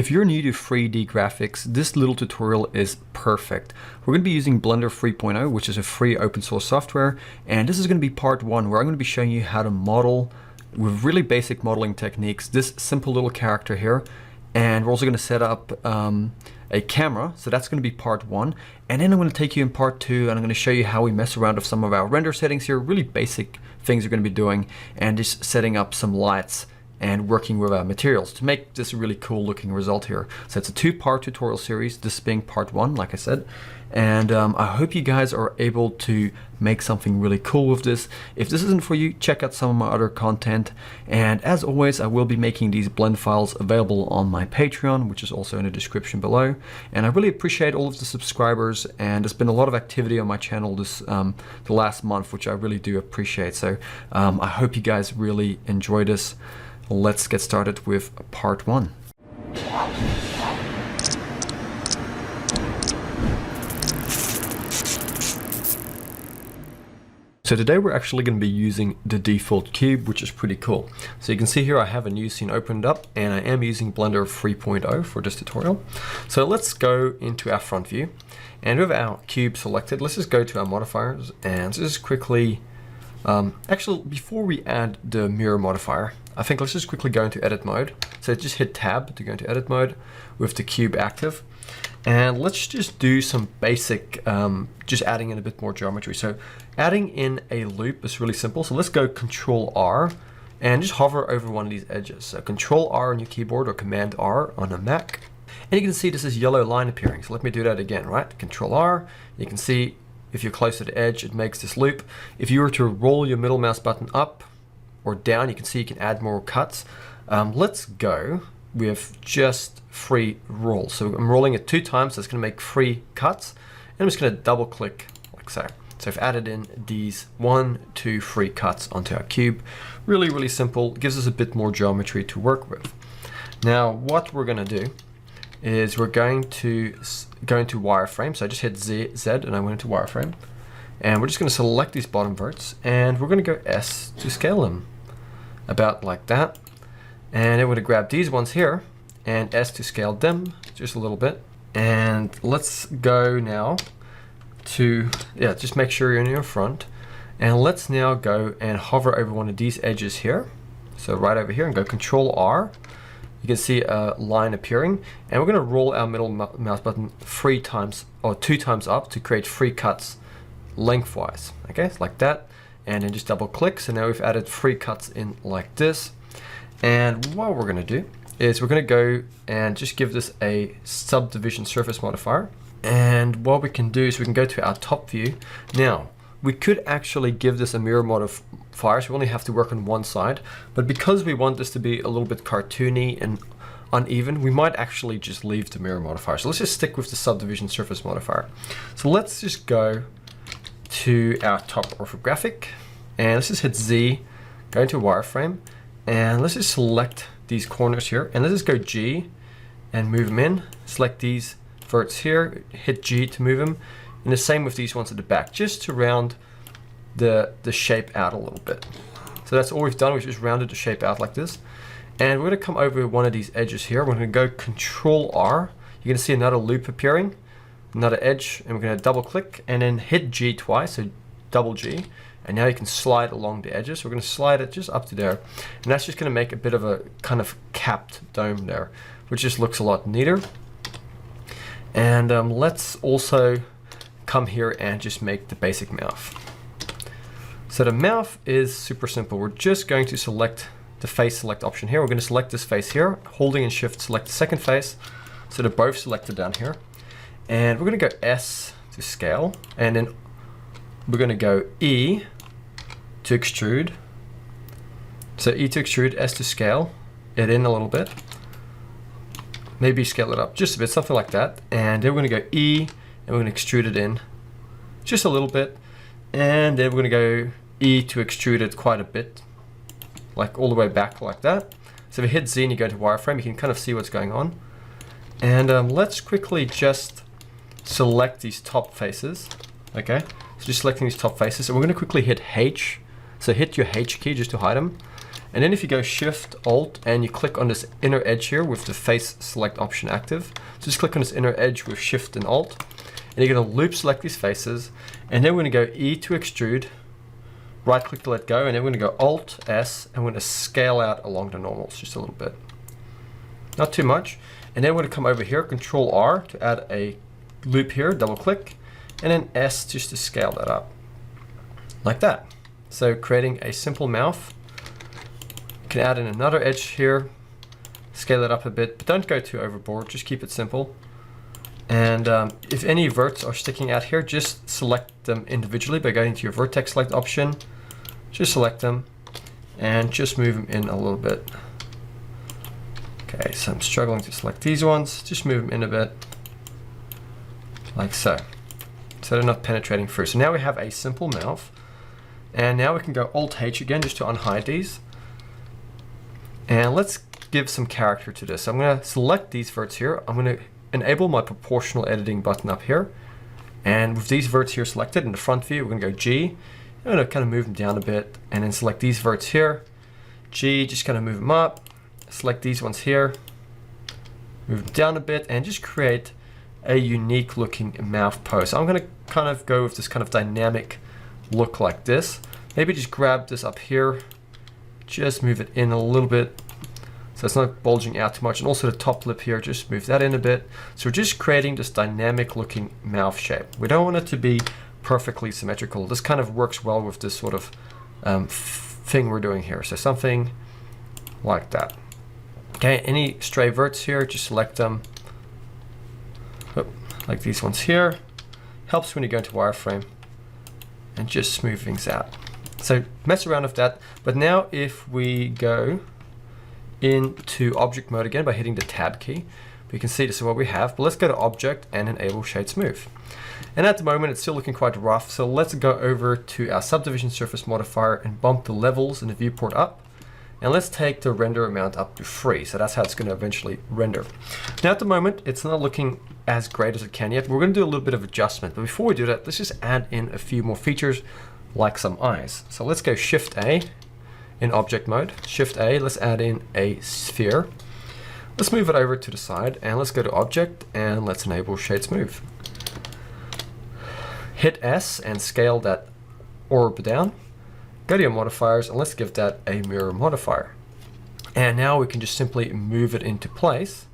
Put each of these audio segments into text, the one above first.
If you're new to 3D graphics, this little tutorial is perfect. We're going to be using Blender 3.0, which is a free open source software, and this is going to be part one where I'm going to be showing you how to model with really basic modeling techniques this simple little character here. And we're also going to set up a camera, so that's going to be part one. And then I'm going to take you in part two and I'm going to show you how we mess around with some of our render settings here, really basic things we're going to be doing, and just setting up some lights and working with our materials to make this a really cool looking result here. So it's a two-part tutorial series, this being part one, like I said. And I hope you guys are able to make something really cool with this. If this isn't for you, check out some of my other content. And as always, I will be making these blend files available on my Patreon, which is also in the description below. And I really appreciate all of the subscribers, and there's been a lot of activity on my channel this the last month, which I really do appreciate. So I hope you guys really enjoy this. Let's get started with part one. So today we're actually going to be using the default cube, which is pretty cool. So you can see here I have a new scene opened up, and I am using Blender 3.0 for this tutorial. So let's go into our front view, and with our cube selected, let's just go to our modifiers and just quickly, actually before we add the mirror modifier, I think let's just quickly go into edit mode. So just hit tab to go into edit mode with the cube active. And let's just do some basic, just adding in a bit more geometry. So adding in a loop is really simple. So let's go Control R and just hover over one of these edges. So Control R on your keyboard or Command R on a Mac. And you can see this is yellow line appearing. So let me do that again, right? Control R, you can see if you're close to the edge, it makes this loop. If you were to roll your middle mouse button up or down, you can see you can add more cuts. Let's go with just 3 rolls. So I'm rolling it 2 times, so it's going to make 3 cuts. And I'm just going to double click like so. So I've added in these 1, 2, 3 cuts onto our cube. Really, really simple. It gives us a bit more geometry to work with. Now, what we're going to do is we're going to go into wireframe. So I just hit Z and I went into wireframe. And we're just going to select these bottom verts, and we're going to go S to scale them about like that. And then we're going to grab these ones here and S to scale them just a little bit. And let's go now to, just make sure you're in your front. And let's now go and hover over one of these edges here. So right over here, and go Control R. You can see a line appearing, and we're going to roll our middle mouse button 3 times or 2 times up to create 3 cuts lengthwise. Okay, it's like that. And then just double click. So now we've added 3 cuts in like this. And what we're going to do is we're going to go and just give this a subdivision surface modifier. And what we can do is we can go to our top view. Now, we could actually give this a mirror modifier, so we only have to work on one side. But because we want this to be a little bit cartoony and uneven, we might actually just leave the mirror modifier. So let's just stick with the subdivision surface modifier. So let's just go to our top orthographic, and let's just hit Z, go into wireframe, and let's just select these corners here, and let's just go G and move them in. Select these verts here, hit G to move them, and the same with these ones at the back, just to round the shape out a little bit. So that's all we've done. We've just rounded the shape out like this. And we're going to come over one of these edges here. We're going to go Control R. You're going to see another loop appearing, another edge, and we're going to double click and then hit G twice, so double G, and now you can slide along the edges. We're going to slide it just up to there, and that's just going to make a bit of a kind of capped dome there, which just looks a lot neater. And let's also come here and just make the basic mouth. So the mouth is super simple. We're just going to select the face select option here. We're going to select this face here, holding and shift select the second face, so they're both selected down here. And we're going to go S to scale, and then we're going to go E to extrude. So E to extrude, S to scale it in a little bit. Maybe scale it up just a bit, something like that. And then we're going to go E, and we're going to extrude it in just a little bit. And then we're going to go E to extrude it quite a bit, like all the way back like that. So if you hit Z and you go to wireframe, you can kind of see what's going on. And let's quickly just select these top faces. Okay, so just selecting these top faces, and we're going to quickly hit H. So hit your H key just to hide them. And then if you go Shift Alt and you click on this inner edge here with the face select option active, just click on this inner edge with Shift and Alt, and you're going to loop select these faces, and then we're going to go E to extrude, right click to let go, and then we're going to go Alt S, and we're going to scale out along the normals just a little bit. Not too much. And then we're going to come over here, Control R to add a loop here, double click, and then S just to scale that up. Like that. So creating a simple mouth. You can add in another edge here, scale it up a bit, but don't go too overboard, just keep it simple. And if any verts are sticking out here, just select them individually by going to your vertex select option. Just select them and just move them in a little bit. Okay, so I'm struggling to select these ones. Just move them in a bit, like so. So they're not penetrating through. So now we have a simple mouth. And now we can go Alt H again just to unhide these. And let's give some character to this. I'm going to select these verts here. I'm going to enable my proportional editing button up here. And with these verts here selected in the front view, we're going to go G. I'm going to kind of move them down a bit and then select these verts here. G, just kind of move them up. Select these ones here. Move them down a bit and just create a unique looking mouth pose. I'm going to kind of go with this kind of dynamic look like this. Maybe just grab this up here. Just move it in a little bit so it's not bulging out too much. And also the top lip here, just move that in a bit. So we're just creating this dynamic looking mouth shape. We don't want it to be perfectly symmetrical. This kind of works well with this sort of thing we're doing here. So something like that. Okay, any stray verts here, just select them. Oh, like these ones here. Helps when you go into wireframe and just smooth things out. So mess around with that. But now if we go into object mode again by hitting the tab key, we can see this is what we have. But let's go to object and enable shade smooth. And at the moment it's still looking quite rough. So let's go over to our subdivision surface modifier and bump the levels in the viewport up. And let's take the render amount up to 3. So that's how it's going to eventually render. Now at the moment, it's not looking as great as it can yet. We're going to do a little bit of adjustment. But before we do that, let's just add in a few more features like some eyes. So let's go Shift A in object mode. Shift A, let's add in a sphere. Let's move it over to the side and let's go to object and let's enable shade smooth. Hit S and scale that orb down. Go to your modifiers and let's give that a mirror modifier. And now we can just simply move it into place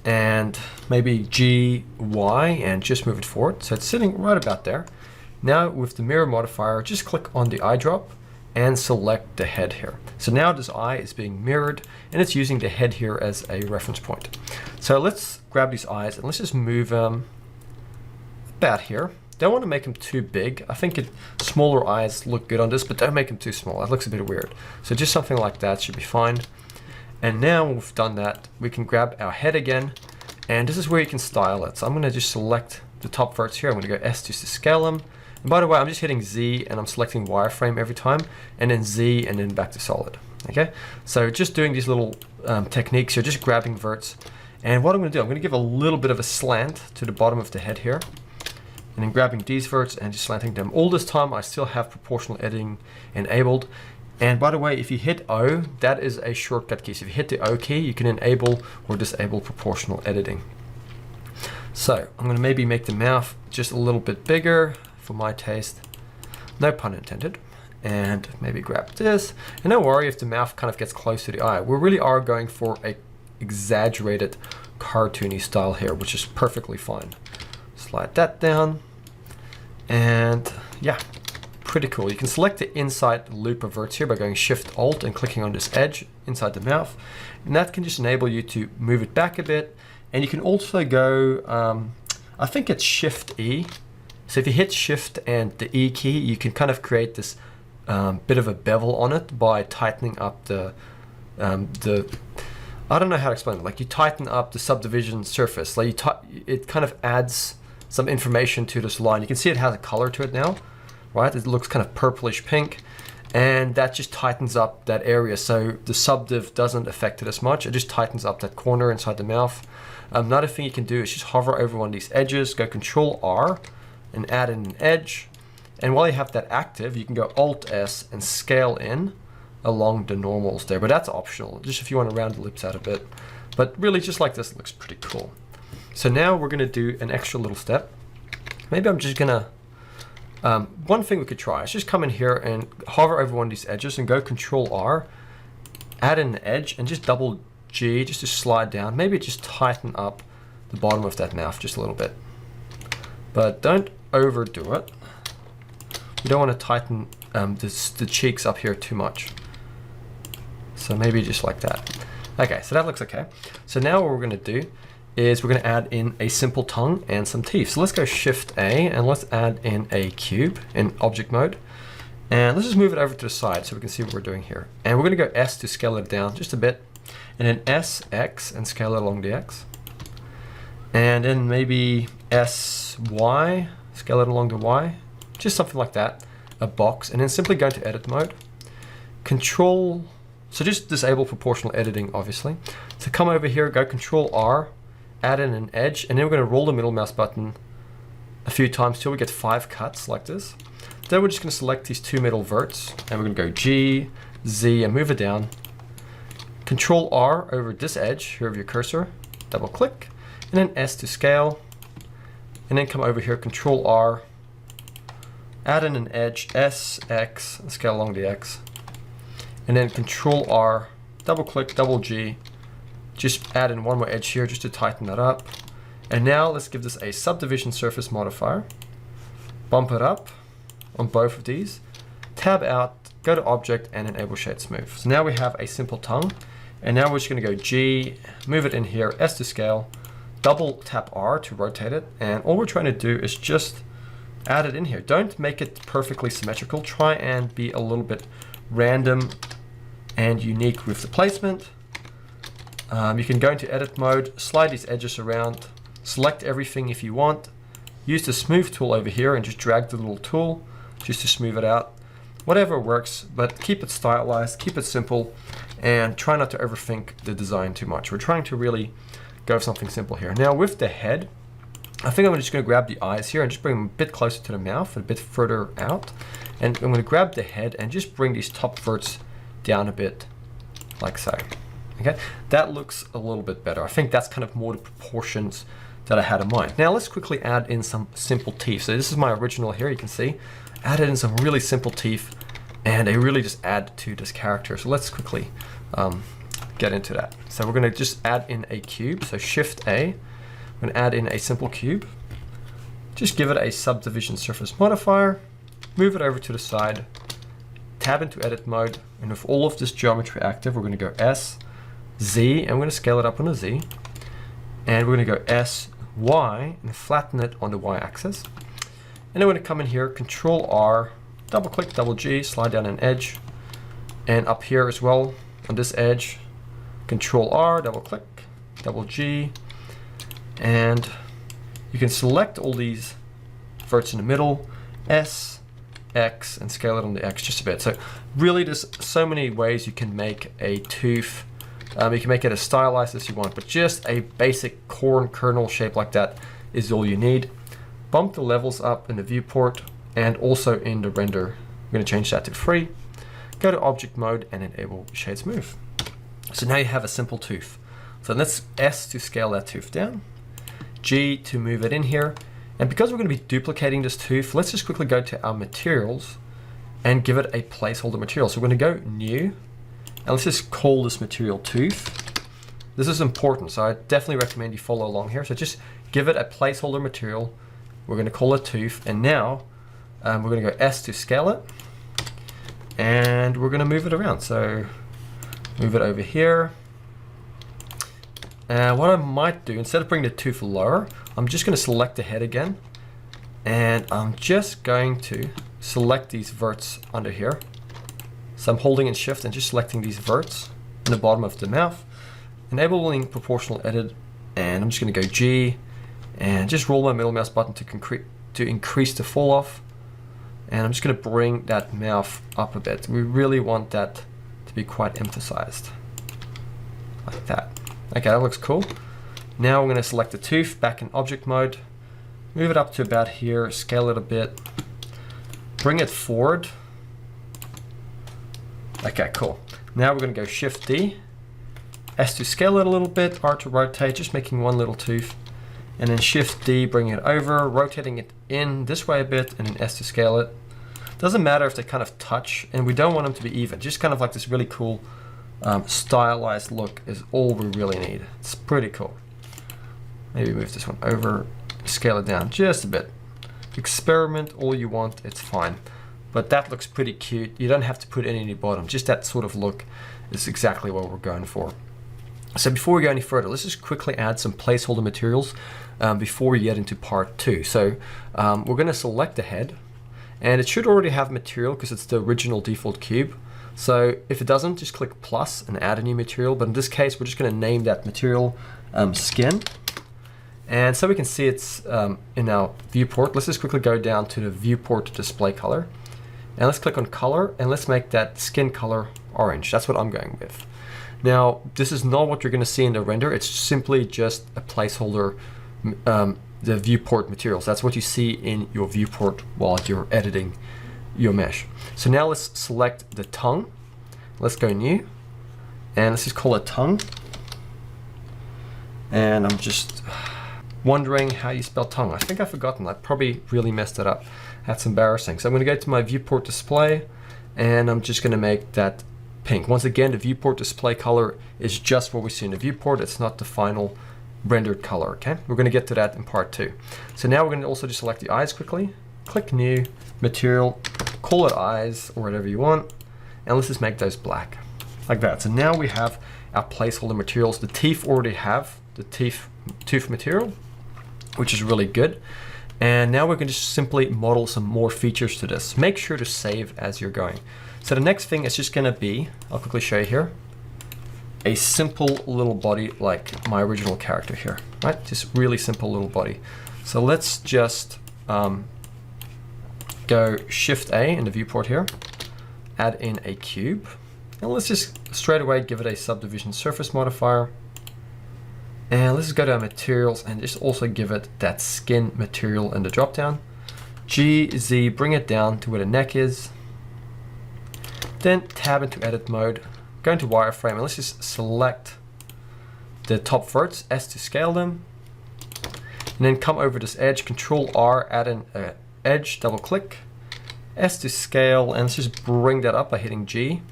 and maybe G, Y and just move it forward. So it's sitting right about there. Now with the mirror modifier, just click on the eyedrop and select the head here. So now this eye is being mirrored and it's using the head here as a reference point. So let's grab these eyes and let's just move them about here. Don't want to make them too big. I think smaller eyes look good on this, but don't make them too small. That looks a bit weird. So just something like that should be fine. And now we've done that, we can grab our head again, and this is where you can style it. So I'm going to just select the top verts here. I'm going to go S just to scale them. And by the way, I'm just hitting Z and I'm selecting wireframe every time, and then Z and then back to solid. Okay, so just doing these little techniques here, just grabbing verts. And what I'm going to do, I'm going to give a little bit of a slant to the bottom of the head here. And then grabbing these verts and just slanting them. All this time I still have proportional editing enabled. And by the way, if you hit O, that is a shortcut key. So if you hit the O key, you can enable or disable proportional editing. So I'm going to maybe make the mouth just a little bit bigger for my taste. No pun intended. And maybe grab this. And don't worry if the mouth kind of gets close to the eye. We really are going for a exaggerated cartoony style here, which is perfectly fine. Slide that down. And yeah, pretty cool. You can select the inside loop of verts here by going Shift Alt and clicking on this edge inside the mouth. And that can just enable you to move it back a bit. And you can also go, I think it's Shift E. So if you hit Shift and the E key, you can kind of create this bit of a bevel on it by tightening up the I don't know how to explain it. Like you tighten up the subdivision surface. Like it kind of adds some information to this line. You can see it has a color to it now, right? It looks kind of purplish pink, and that just tightens up that area. So the subdiv doesn't affect it as much. It just tightens up that corner inside the mouth. Another thing you can do is just hover over one of these edges, go Control R and add in an edge. And while you have that active, you can go Alt S and scale in along the normals there, but that's optional, just if you want to round the lips out a bit. But really, just like this, it looks pretty cool. So now we're going to do an extra little step. Maybe I'm just going to, one thing we could try is just come in here and hover over one of these edges and go Control R, add in an edge, and just double G just to slide down. Maybe just tighten up the bottom of that mouth just a little bit. But don't overdo it. You don't want to tighten the cheeks up here too much. So maybe just like that. Okay, so that looks okay. So now what we're going to do is we're going to add in a simple tongue and some teeth. So let's go Shift A and let's add in a cube in object mode. And let's just move it over to the side so we can see what we're doing here. And we're going to go S to scale it down just a bit. And then S, X, and scale it along the X. And then maybe S, Y, scale it along the Y. Just something like that, a box. And then simply go into edit mode. Control, so just disable proportional editing, obviously. So come over here, go Control R, add in an edge, and then we're going to roll the middle mouse button a few times till we get 5 cuts like this. Then we're just going to select these 2 middle verts, and we're going to go G, Z, and move it down. Control R over this edge, here of your cursor, double click, and then S to scale, and then come over here, Control R, add in an edge, S, X, and scale along the X, and then Control R, double click, double G, just add in one more edge here just to tighten that up. And now let's give this a subdivision surface modifier, bump it up on both of these, tab out, go to object, and enable shade smooth. So now we have a simple tongue, and now we're just going to go G, move it in here, S to scale, double tap R to rotate it, and all we're trying to do is just add it in here. Don't make it perfectly symmetrical. Try and be a little bit random and unique with the placement. You can go into edit mode, slide these edges around, select everything if you want, use the smooth tool over here and just drag the little tool just to smooth it out. Whatever works, but keep it stylized, keep it simple, and try not to overthink the design too much. We're trying to really go with something simple here. Now with the head, I think I'm just going to grab the eyes here and just bring them a bit closer to the mouth, a bit further out. And I'm going to grab the head and just bring these top verts down a bit, like so. Okay, that looks a little bit better. I think that's kind of more the proportions that I had in mind. Now let's quickly add in some simple teeth. So this is my original here, you can see. Added in some really simple teeth, and they really just add to this character. So let's quickly get into that. So we're going to just add in a cube. So Shift A, I'm going to add in a simple cube. Just give it a subdivision surface modifier, move it over to the side, tab into edit mode, and with all of this geometry active, we're going to go S, Z, and we're going to scale it up on a Z, and we're going to go S, Y, and flatten it on the Y axis. And then we're going to come in here, Control R, double click, double G, slide down an edge, and up here as well on this edge, Control R, double click, double G, and you can select all these verts in the middle, S, X, and scale it on the X just a bit. So really there's so many ways you can make a tooth. You can make it as stylized as you want, but just a basic corn kernel shape like that is all you need. Bump the levels up in the viewport and also in the render. I'm going to change that to free. Go to object mode and enable shade smooth. So now you have a simple tooth. So let's S to scale that tooth down, G to move it in here. And because we're going to be duplicating this tooth, let's just quickly go to our materials and give it a placeholder material. So we're going to go new, and let's just call this material tooth. This is important, so I definitely recommend you follow along here. So just give it a placeholder material. We're going to call it tooth, and now we're going to go S to scale it, and we're going to move it around. So move it over here. And what I might do, instead of bringing the tooth lower, I'm just going to select the head again, and I'm just going to select these verts under here. So I'm holding in Shift and just selecting these verts in the bottom of the mouth, enabling proportional edit, and I'm just going to go G and just roll my middle mouse button to increase the fall off, and I'm just going to bring that mouth up a bit. We really want that to be quite emphasized, like that. Okay, that looks cool. Now we're going to select the tooth back in object mode, move it up to about here, scale it a bit, bring it forward, Okay, cool. Now we're going to go Shift D, S to scale it a little bit, R to rotate, just making one little tooth, and then Shift D, bring it over, rotating it in this way a bit, and then S to scale it. Doesn't matter if they kind of touch, and we don't want them to be even. Just kind of like this really cool stylized look is all we really need. It's pretty cool. Maybe move this one over, scale it down just a bit. Experiment all you want, it's fine. But that looks pretty cute. You don't have to put any bottom. Just that sort of look is exactly what we're going for. So before we go any further, let's just quickly add some placeholder materials before we get into part 2. So we're going to select the head, and it should already have material because it's the original default cube. So if it doesn't, just click plus and add a new material. But in this case, we're just going to name that material skin. And so we can see it's in our viewport. Let's just quickly go down to the viewport display color. And let's click on color, and let's make that skin color orange. That's what I'm going with. Now, this is not what you're going to see in the render. It's simply just a placeholder, the viewport materials. That's what you see in your viewport while you're editing your mesh. So now let's select the tongue. Let's go new, and let's just call it tongue. And I'm just wondering how you spell tongue. I think I've forgotten. I probably really messed it up. That's embarrassing. So I'm going to go to my viewport display, and I'm just going to make that pink. Once again, the viewport display color is just what we see in the viewport. It's not the final rendered color, okay? We're going to get to that in part 2. So now we're going to also just select the eyes quickly, click new, material, call it eyes or whatever you want, and let's just make those black, like that. So now we have our placeholder materials. The teeth already have the tooth material, which is really good. And now we're going to just simply model some more features to this. Make sure to save as you're going. So the next thing is just going to be, I'll quickly show you here, a simple little body like my original character here, right? Just really simple little body. So let's just go Shift A in the viewport here, add in a cube, and let's just straight away give it a subdivision surface modifier. And let's just go to our materials and just also give it that skin material in the dropdown. G, Z, bring it down to where the neck is. Then tab into edit mode, go into wireframe, and let's just select the top verts, S to scale them. And then come over this edge, Control R, add in an edge, double click, S to scale, and let's just bring that up by hitting G.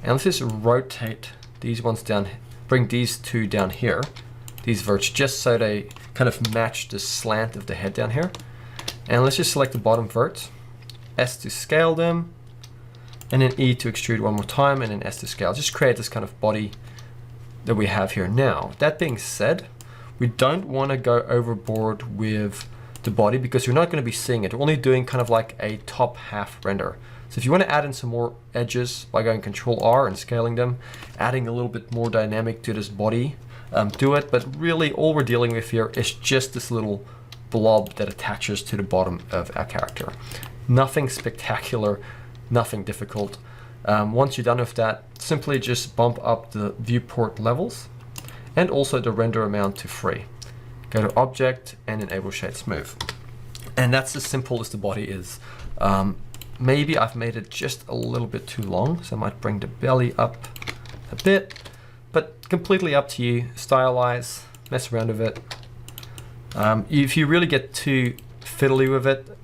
And let's just rotate these ones down, bring these two down here. These verts, just so they kind of match the slant of the head down here. And let's just select the bottom verts, S to scale them, and then E to extrude one more time, and then S to scale. Just create this kind of body that we have here. Now, that being said, we don't want to go overboard with the body because you're not going to be seeing it. We're only doing kind of like a top half render. So if you want to add in some more edges by going Control R and scaling them, adding a little bit more dynamic to this body, do it. But really all we're dealing with here is just this little blob that attaches to the bottom of our character. Nothing spectacular, nothing difficult. Once you're done with that, simply just bump up the viewport levels and also the render amount to 3. Go to Object and enable Shade Smooth. And that's as simple as the body is. Maybe I've made it just a little bit too long, so I might bring the belly up a bit, but completely up to you. Stylize, mess around with it. If you really get too fiddly with it,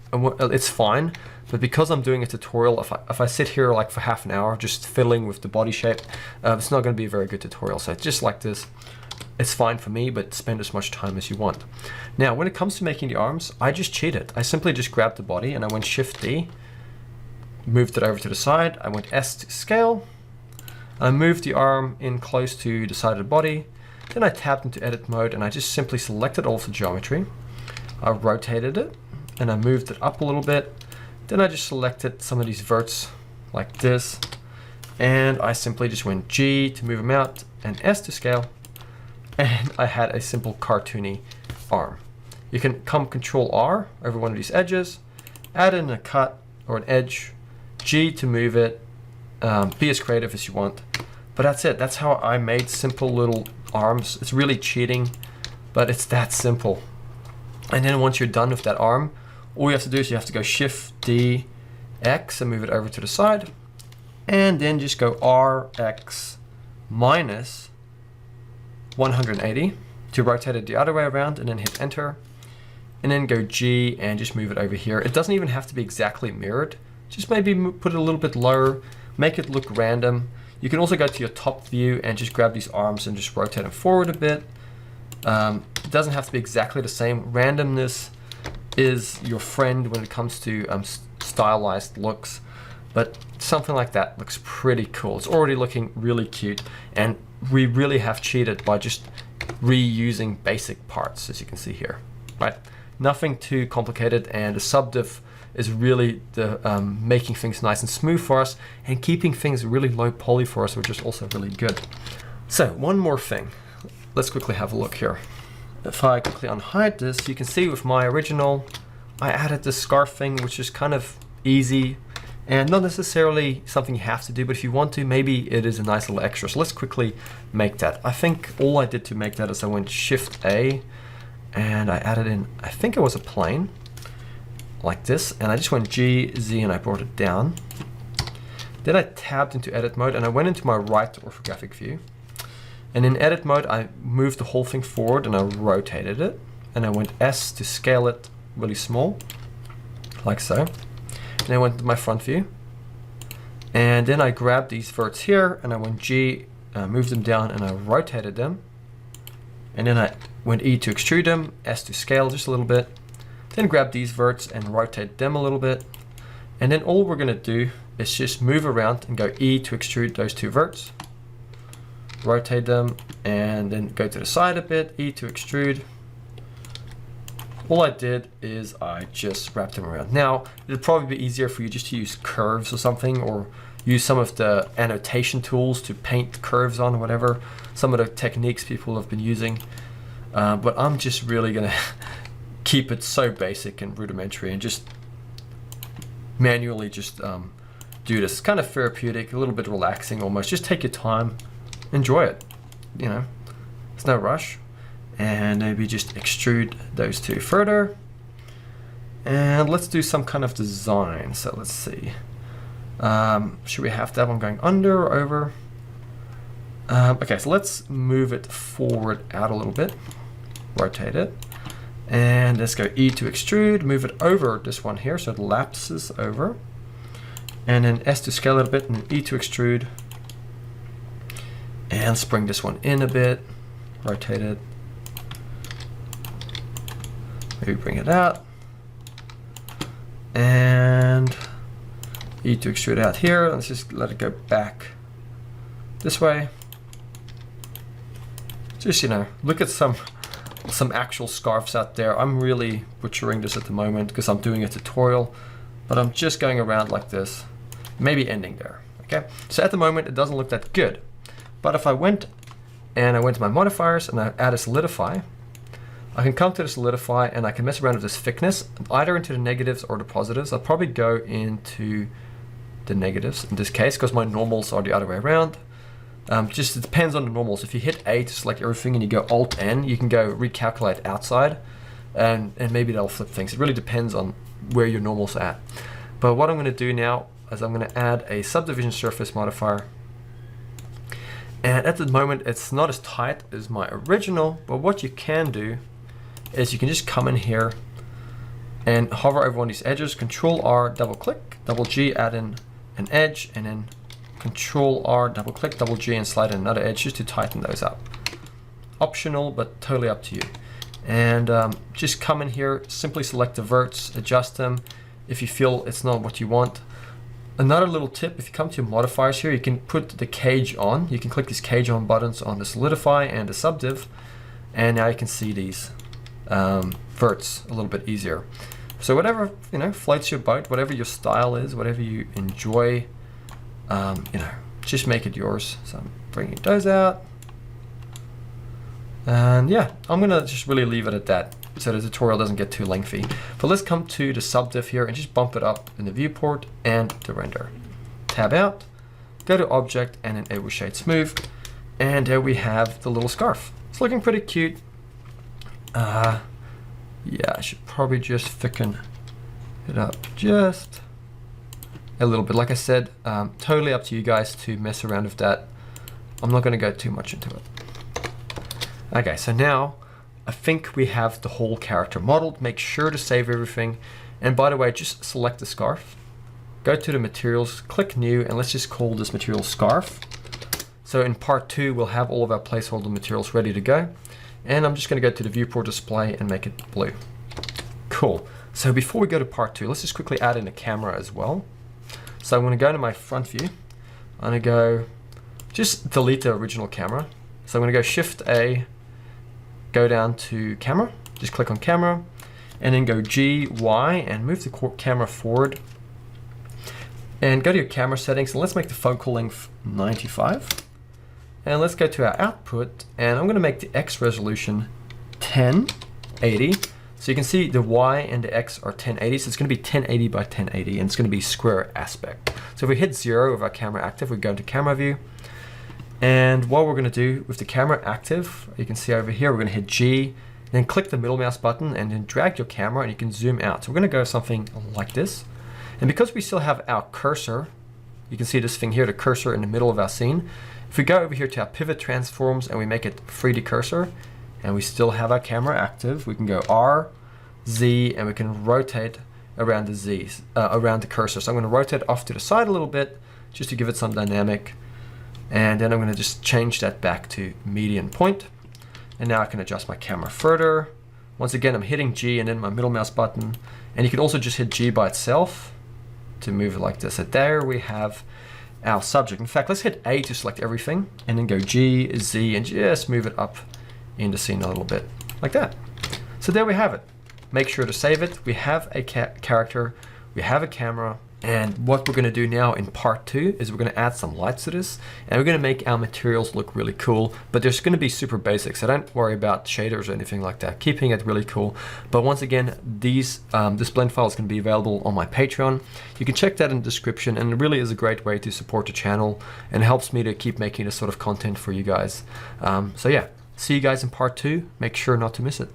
it's fine. But because I'm doing a tutorial, if I sit here like for half an hour just fiddling with the body shape, it's not going to be a very good tutorial. So just like this, it's fine for me, but spend as much time as you want. Now, when it comes to making the arms, I just cheated. I simply just grabbed the body and I went Shift D, moved it over to the side. I went S to scale. I moved the arm in close to the side of the body. Then I tapped into edit mode and I just simply selected all of the geometry. I rotated it and I moved it up a little bit. Then I just selected some of these verts like this. And I simply just went G to move them out and S to scale. And I had a simple cartoony arm. You can come Control R over one of these edges, add in a cut or an edge, G to move it, be as creative as you want. But that's it. That's how I made simple little arms. It's really cheating, but it's that simple. And then once you're done with that arm, all you have to do is you have to go Shift D, X and move it over to the side. and then just go RX minus 180 to rotate it the other way around, and then hit enter, and then go G and just move it over here. It doesn't even have to be exactly mirrored. Just maybe put it a little bit lower, make it look random. You can also go to your top view and just grab these arms and just rotate them forward a bit. It doesn't have to be exactly the same. Randomness is your friend when it comes to stylized looks, but something like that looks pretty cool. It's already looking really cute, and we really have cheated by just reusing basic parts, as you can see here, right? Nothing too complicated, and the subdiv is really the making things nice and smooth for us and keeping things really low poly for us, which is also really good. So one more thing, let's quickly have a look here. If I quickly unhide this, you can see with my original, I added this scarf thing, which is kind of easy and not necessarily something you have to do, but if you want to, maybe it is a nice little extra. So let's quickly make that. I think all I did to make that is I went Shift A and I added in, I think it was a plane like this, and I just went G, Z, and I brought it down. Then I tabbed into edit mode and I went into my right orthographic view. And in edit mode, I moved the whole thing forward and I rotated it. And I went S to scale it really small, like so. And I went to my front view. And then I grabbed these verts here and I went G, moved them down and I rotated them. And then I went E to extrude them, S to scale just a little bit. Then grab these verts and rotate them a little bit. And then all we're gonna do is just move around and go E to extrude those two verts. Rotate them and then go to the side a bit, E to extrude. All I did is I just wrapped them around. Now, it'd probably be easier for you just to use curves or something, or use some of the annotation tools to paint curves on or whatever, some of the techniques people have been using. But I'm just really gonna keep it so basic and rudimentary and just manually just do this. It's kind of therapeutic, a little bit relaxing almost. Just take your time, enjoy it, you know, there's no rush. And maybe just extrude those two further. And let's do some kind of design. So let's see. Should we have that one going under or over? Okay, so let's move it forward out a little bit. Rotate it. And let's go E to extrude, move it over this one here so it lapses over. And then S to scale it a bit and E to extrude. And let's bring this one in a bit, rotate it. Maybe bring it out. And E to extrude out here. Let's just let it go back this way. Just, you know, look at some actual scarves out there. I'm really butchering this at the moment because I'm doing a tutorial, but I'm just going around like this, maybe ending there, okay? So at the moment, it doesn't look that good. But if I went to my modifiers and I add a solidify, I can come to the solidify and I can mess around with this thickness, either into the negatives or the positives. I'll probably go into the negatives in this case because my normals are the other way around. Just it depends on the normals. If you hit A to select everything and you go Alt N, you can go recalculate outside and maybe that'll flip things. It really depends on where your normals are at. But what I'm going to do now is I'm going to add a subdivision surface modifier. And at the moment, it's not as tight as my original, but what you can do is you can just come in here and hover over one of these edges, Control R, double click, double G, add in an edge, and then Control R, double click, double G, and slide in another edge just to tighten those up. Optional, but totally up to you. And just come in here, simply select the verts, adjust them if you feel it's not what you want. Another little tip, if you come to your modifiers here, you can put the cage on. You can click these cage on buttons on the solidify and the subdiv, and now you can see these verts a little bit easier. So whatever, you know, floats your boat, whatever your style is, whatever you enjoy, you know, just make it yours. So I'm bringing those out. And yeah, I'm gonna just really leave it at that so the tutorial doesn't get too lengthy. But let's come to the subdiv here and just bump it up in the viewport and the render. Tab out, go to object and enable shade smooth. And there we have the little scarf. It's looking pretty cute. Yeah, I should probably just thicken it up just a little bit. Like I said, totally up to you guys to mess around with that. I'm not going to go too much into it. Okay, so now I think we have the whole character modeled. Make sure to save everything. And by the way, just select the scarf. Go to the materials, click new, and let's just call this material scarf. So in part 2, we'll have all of our placeholder materials ready to go. And I'm just going to go to the viewport display and make it blue. Cool. So before we go to part 2, let's just quickly add in a camera as well. So I'm going to go to my front view. I'm going to go, just delete the original camera. So I'm going to go Shift A, go down to camera, just click on camera, and then go G, Y, and move the camera forward. And go to your camera settings, and let's make the focal length 95. And let's go to our output, and I'm going to make the X resolution 1080. So you can see the Y and the X are 1080, so it's going to be 1080 by 1080, and it's going to be square aspect. So if we hit 0 with our camera active, we go into camera view. And what we're going to do with the camera active, you can see over here, we're going to hit G, then click the middle mouse button, and then drag your camera, and you can zoom out. So we're going to go something like this. And because we still have our cursor, you can see this thing here, the cursor in the middle of our scene. If we go over here to our pivot transforms and we make it 3D cursor, and we still have our camera active, we can go R, Z, and we can rotate around the Z's, around the cursor. So I'm going to rotate off to the side a little bit, just to give it some dynamic. And then I'm going to just change that back to median point. And now I can adjust my camera further. Once again, I'm hitting G and then my middle mouse button. And you can also just hit G by itself to move it like this. So there we have our subject. In fact, let's hit A to select everything, and then go G, Z, and just move it up in the scene a little bit, like that. So there we have it. Make sure to save it. We have a character, we have a camera, and what we're going to do now in part 2 is we're going to add some lights to this, and we're going to make our materials look really cool, but there's going to be super basic, so don't worry about shaders or anything like that, keeping it really cool. But once again, this blend file is going to be available on my Patreon. You can check that in the description, and it really is a great way to support the channel, and it helps me to keep making this sort of content for you guys. So yeah, see you guys in part 2. Make sure not to miss it.